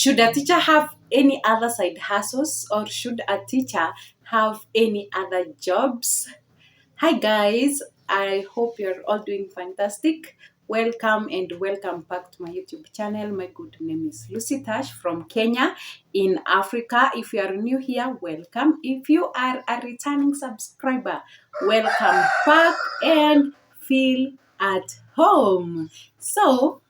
Should a teacher have any other side hustles, or should a teacher have any other jobs? Hi guys, I hope you're all doing fantastic. Welcome and welcome back to my YouTube channel. My good name is Lucy Tash from Kenya in Africa. If you are new here, welcome. If you are a returning subscriber, welcome back and feel at home. So,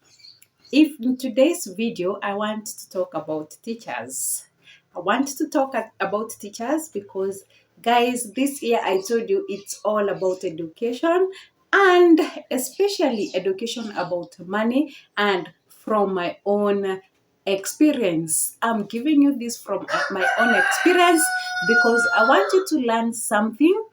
if in today's video, I want to talk about teachers. I want to talk about teachers because, guys, this year I told you it's all about education, and especially education about money. And from my own experience, I'm giving you this from my own experience because I want you to learn something.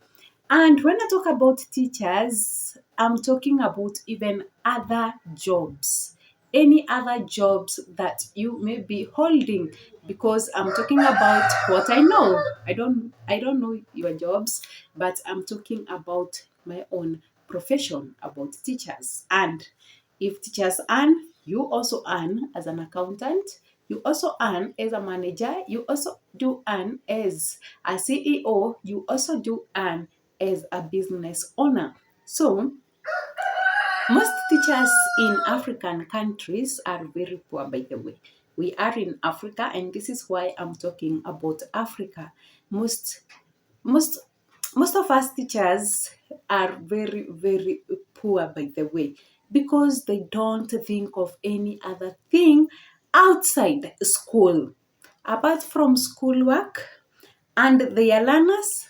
And when I talk about teachers, I'm talking about even other jobs, any other jobs that you may be holding, because I'm talking about what I know. I don't know your jobs, but I'm talking about my own profession, about teachers. And if teachers earn, you also earn as an accountant. You also earn as a manager. You also do earn as a CEO. You also do earn as a business owner. So, most teachers in African countries are very poor, by the way. We are in Africa, and this is why I'm talking about Africa. Most, most, most of us teachers are very, very poor, by the way, because they don't think of any other thing outside school, apart from schoolwork. And their learners,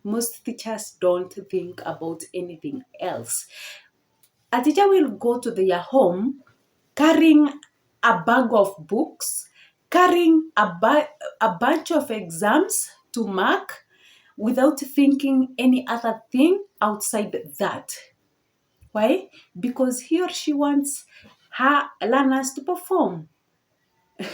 most teachers don't think about anything else. A teacher will go to their home carrying a bag of books, carrying a bunch of exams to mark without thinking any other thing outside that. Why? Because he or she wants her learners to perform.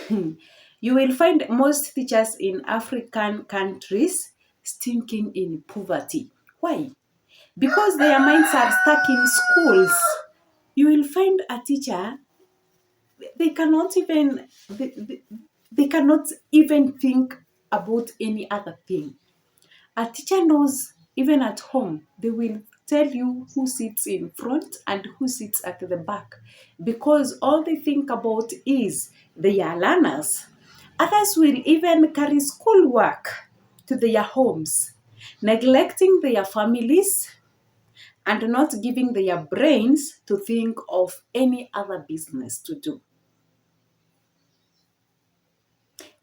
You will find most teachers in African countries stinking in poverty. Why? Because their minds are stuck in schools. You will find a teacher, they cannot even they cannot even think about any other thing. A teacher knows, even at home, they will tell you who sits in front and who sits at the back, because all they think about is their learners. Others will even carry schoolwork to their homes, neglecting their families and not giving their brains to think of any other business to do,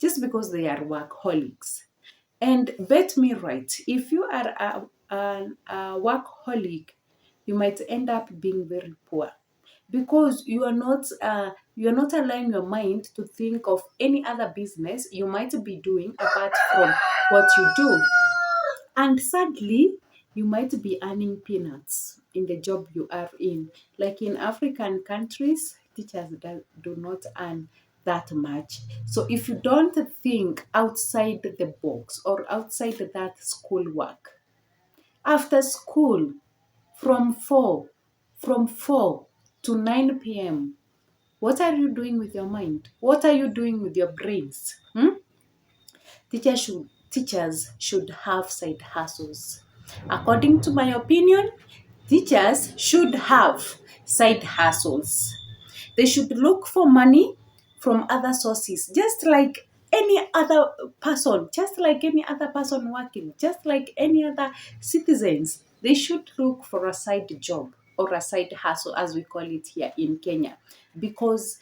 just because they are workaholics. And bet me right, if you are a workaholic, you might end up being very poor, because you are not allowing your mind to think of any other business you might be doing apart from what you do. And sadly, you might be earning peanuts in the job you are in. Like in African countries, teachers do not earn that much. So if you don't think outside the box or outside that schoolwork, after school, from 4 to 9 p.m., what are you doing with your mind? What are you doing with your brains? Teachers should have side hustles. According to my opinion, teachers should have side hustles. They should look for money from other sources, just like any other person, just like any other person working, just like any other citizens. They should look for a side job or a side hustle, as we call it here in Kenya, because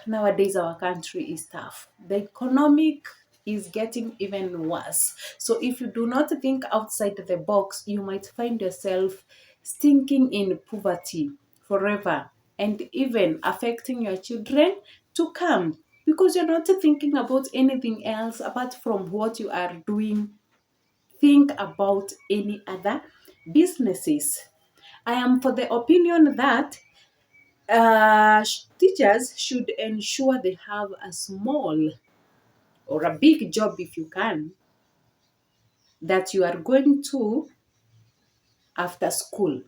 nowadays our country is tough. The economic is getting even worse. So if you do not think outside the box, you might find yourself stinking in poverty forever, and even affecting your children to come, because you're not thinking about anything else apart from what you are doing. Think about any other businesses. I am for the opinion that teachers should ensure they have a small or a big job, if you can, that you are going to after school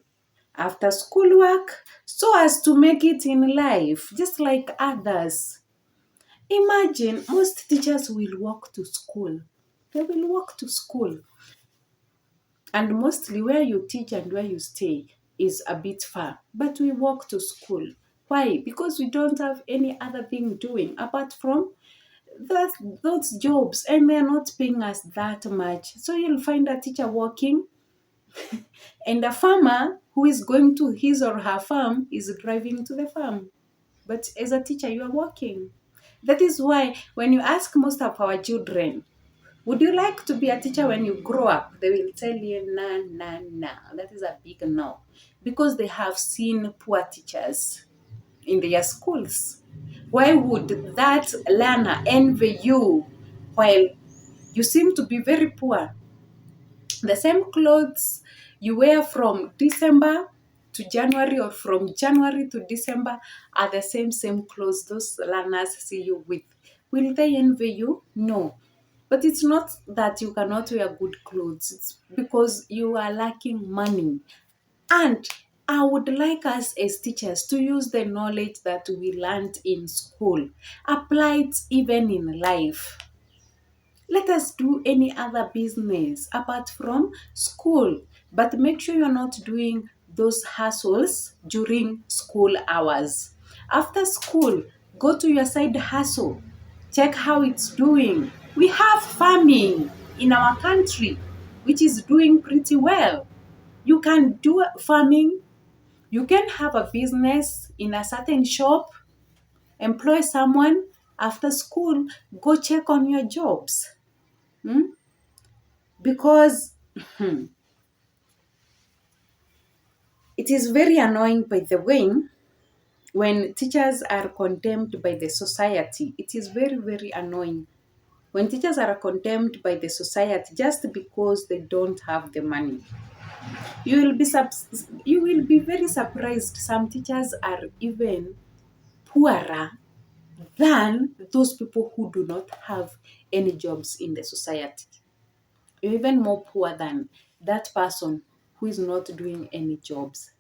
work, so as to make it in life just like others. Imagine most teachers will walk to school. They will walk to school. And mostly where you teach and where you stay is a bit far. But we walk to school. Why? Because we don't have any other thing doing apart from that, those jobs, and they're not paying us that much. So you'll find a teacher working, and a farmer who is going to his or her farm is driving to the farm. But as a teacher, you are working. That is why when you ask most of our children, would you like to be a teacher when you grow up? They will tell you, nah, nah, nah. That is a big no. Because they have seen poor teachers in their schools. Why would that learner envy you while you seem to be very poor? The same clothes you wear from December to January or from January to December are the same clothes those learners see you with. Will they envy you? No. But it's not that you cannot wear good clothes. It's because you are lacking money. And I would like us as teachers to use the knowledge that we learned in school, apply it even in life. Let us do any other business apart from school, but make sure you're not doing those hustles during school hours. After school, go to your side hustle, check how it's doing. We have farming in our country, which is doing pretty well. You can do farming, you can have a business in a certain shop, employ someone after school, go check on your jobs. Hmm? Because it is very annoying, by the way, when teachers are condemned by the society. It is very annoying when teachers are condemned by the society just because they don't have the money. You will be very surprised. Some teachers are even poorer than those people who do not have any jobs in the society. You're even more poor than that person who is not doing any jobs.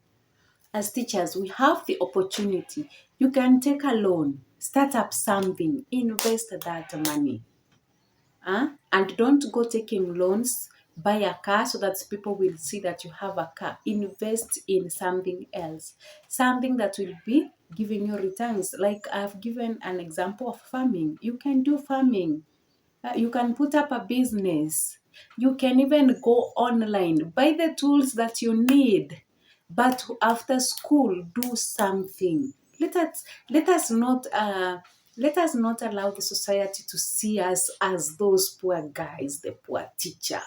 As teachers, we have the opportunity. You can take a loan, start up something, invest that money. And don't go taking loans, buy a car so that people will see that you have a car. Invest in something else, something that will be giving you returns. Like I've given an example of farming. You can do farming. You can put up a business. You can even go online, buy the tools that you need. But after school, do something. Let us not allow the society to see us as those poor guys, the poor teacher.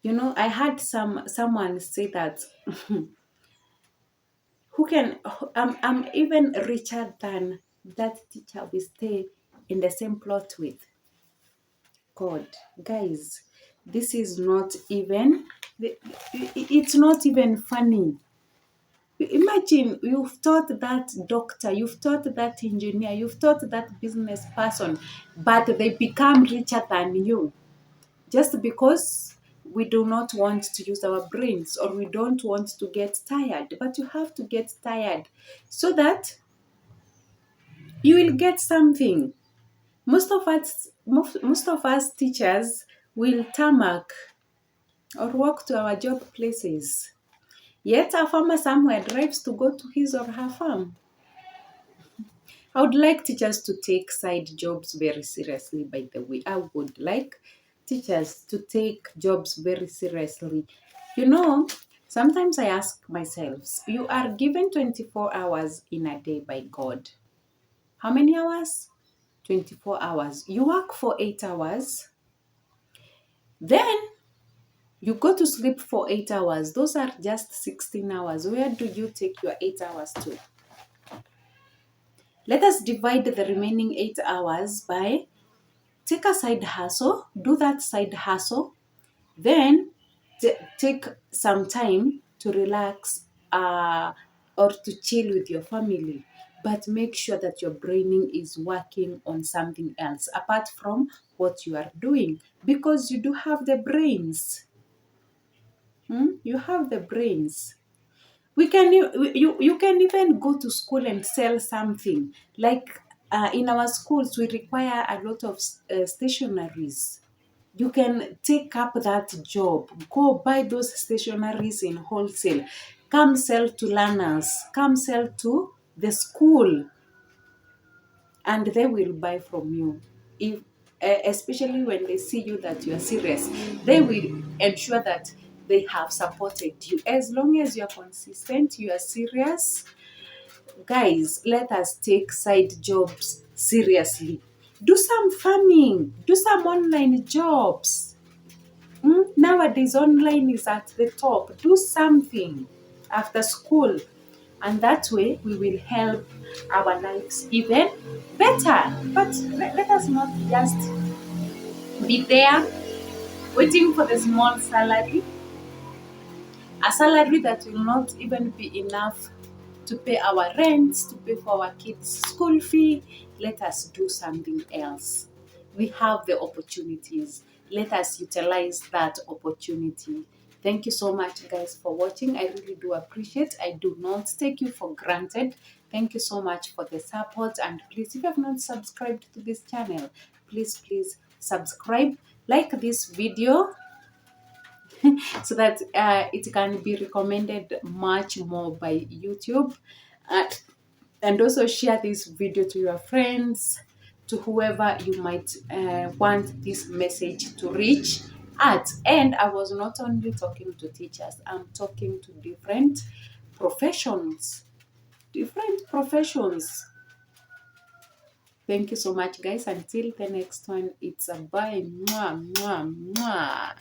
I had someone say that I'm even richer than that teacher we stay in the same plot with. God, guys, this is not even, it's not even funny. Imagine you've taught that doctor, you've taught that engineer, you've taught that business person, but they become richer than you just because we do not want to use our brains or we don't want to get tired. But you have to get tired so that you will get something. Most of us teachers will tarmac or walk to our job places. Yet a farmer somewhere drives to go to his or her farm. I would like teachers to take side jobs very seriously, by the way. I would like teachers to take jobs very seriously. Sometimes I ask myself, you are given 24 hours in a day by God. How many hours? 24 hours. You work for 8 hours. Then you go to sleep for 8 hours. Those are just 16 hours. Where do you take your 8 hours to? Let us divide the remaining 8 hours by take a side hustle, do that side hustle, then take some time to relax or to chill with your family. But make sure that your braining is working on something else apart from what you are doing, because you do have the brains. You have the brains. You can even go to school and sell something. Like in our schools, we require a lot of stationaries. You can take up that job. Go buy those stationaries in wholesale. Come sell to learners. Come sell to the school, and they will buy from you. If especially when they see you that you are serious, they will ensure that they have supported you. As long as you are consistent, you are serious, guys, let us take side jobs seriously. Do some farming, do some online jobs. Nowadays, online is at the top. Do something after school, and that way we will help our lives even better. But let us not just be there waiting for the small salary, a salary that will not even be enough to pay our rent, to pay for our kids' school fee. Let us do something else. We have the opportunities. Let us utilize that opportunity. Thank you so much, guys, for watching. I really do appreciate. I do not take you for granted. Thank you so much for the support. And please, if you have not subscribed to this channel, please subscribe, like this video, so that it can be recommended much more by YouTube. Uh, and also share this video to your friends, to whoever you might want this message to reach at. And I was not only talking to teachers, I'm talking to different professions. Different professions. Thank you so much, guys. Until the next one, it's a bye. Mwah, mwah, mwah.